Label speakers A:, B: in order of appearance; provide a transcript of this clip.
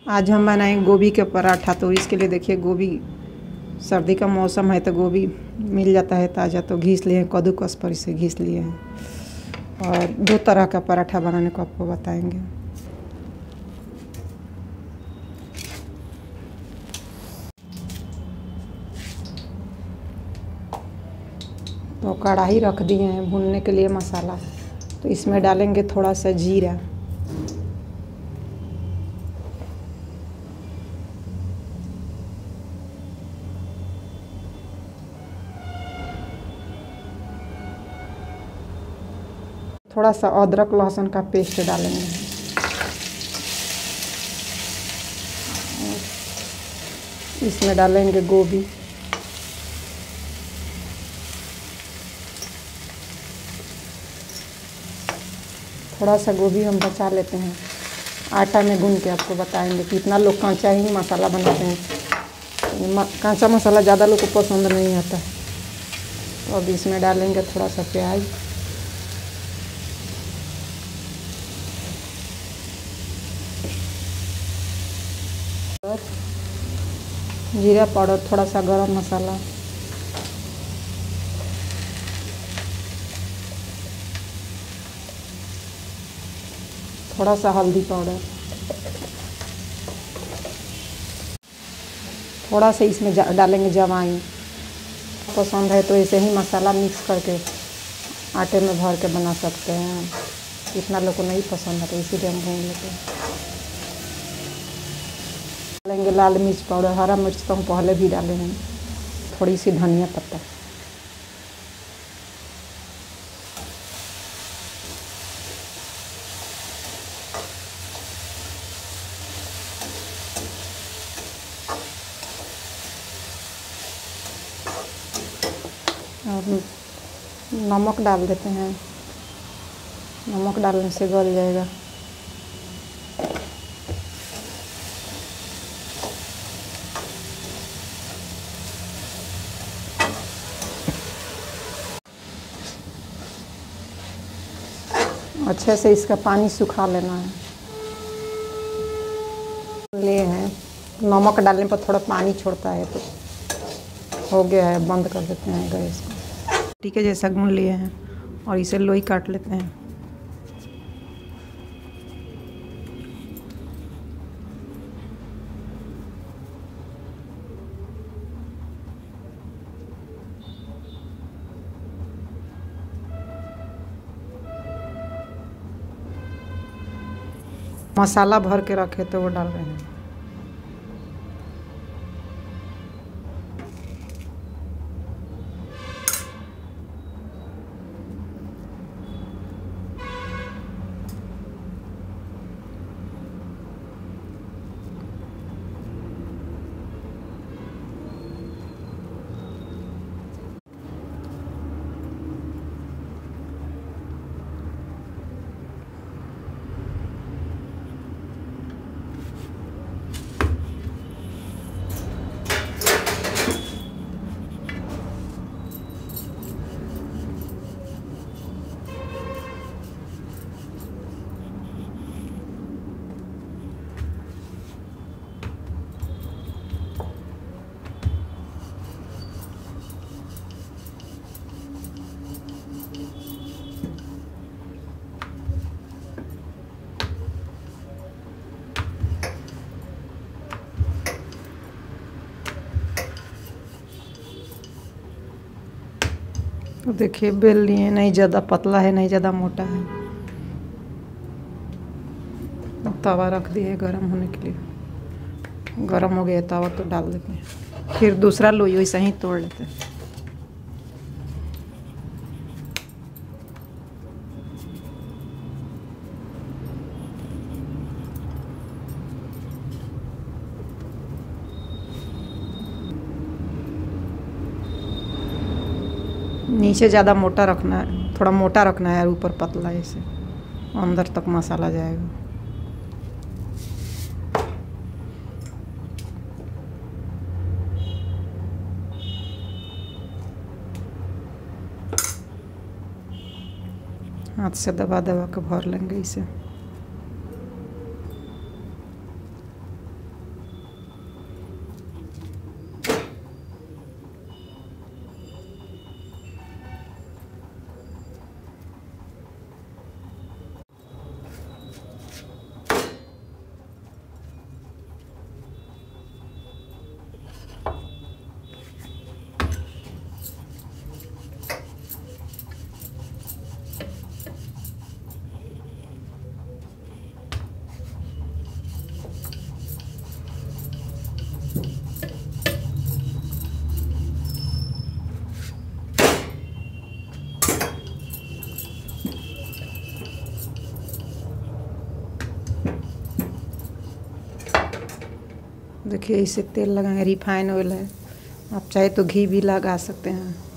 A: आज हम बनाएंगे गोभी के पराठा। तो इसके लिए देखिए, गोभी सर्दी का मौसम है तो गोभी मिल जाता है ताज़ा, तो घिस लिए हैं, कद्दूकस पर इसे घिस लिए हैं। और दो तरह का पराठा बनाने को आपको बताएंगे। तो कढ़ाई रख दिए हैं भूनने के लिए मसाला। तो इसमें डालेंगे थोड़ा सा जीरा, थोड़ा सा अदरक लहसुन का पेस्ट डालेंगे। इसमें डालेंगे गोभी, थोड़ा सा गोभी हम बचा लेते हैं, आटा में गूंद के आपको बताएंगे। कितना लोग कांचा ही मसाला बनाते हैं, कांचा मसाला ज़्यादा लोग को पसंद नहीं आता। तो अब इसमें डालेंगे थोड़ा सा प्याज, और जीरा पाउडर, थोड़ा सा गरम मसाला, थोड़ा सा हल्दी पाउडर, थोड़ा सा इसमें डालेंगे जवाइन। पसंद है तो ऐसे ही मसाला मिक्स करके आटे में भर के बना सकते हैं। इतना लोग को नहीं पसंद है तो इसीलिए हम भून लेते हैं। डालेंगे लाल मिर्च पाउडर, हरा मिर्च तो हम पहले भी डाले हैं, थोड़ी सी धनिया पत्ता, और नमक डाल देते हैं। नमक डालने से गल जाएगा। अच्छे से इसका पानी सुखा लेना है। लिए हैं, नमक डालने पर थोड़ा पानी छोड़ता है, तो हो गया है। बंद कर देते हैं गैस को। रोटी के जैसा गूंद लिए हैं और इसे लोई काट लेते हैं। मसाला भर के रखे तो वो डाल रहे हैं। तो देखिए बेल लिए, नहीं ज़्यादा पतला है नहीं ज़्यादा मोटा है। तवा रख दिए गरम होने के लिए। गरम हो गया तवा तो डाल देते हैं। फिर दूसरा लोई वैसा ही तोड़ लेते हैं। नीचे ज़्यादा मोटा रखना है, थोड़ा मोटा रखना है, और ऊपर पतला, ऐसे अंदर तक मसाला जाएगा। हाथ से दबा दबा के भर लेंगे इसे। देखिए इसे तेल लगाएं, रिफाइन ऑयल है, आप चाहे तो घी भी लगा सकते हैं।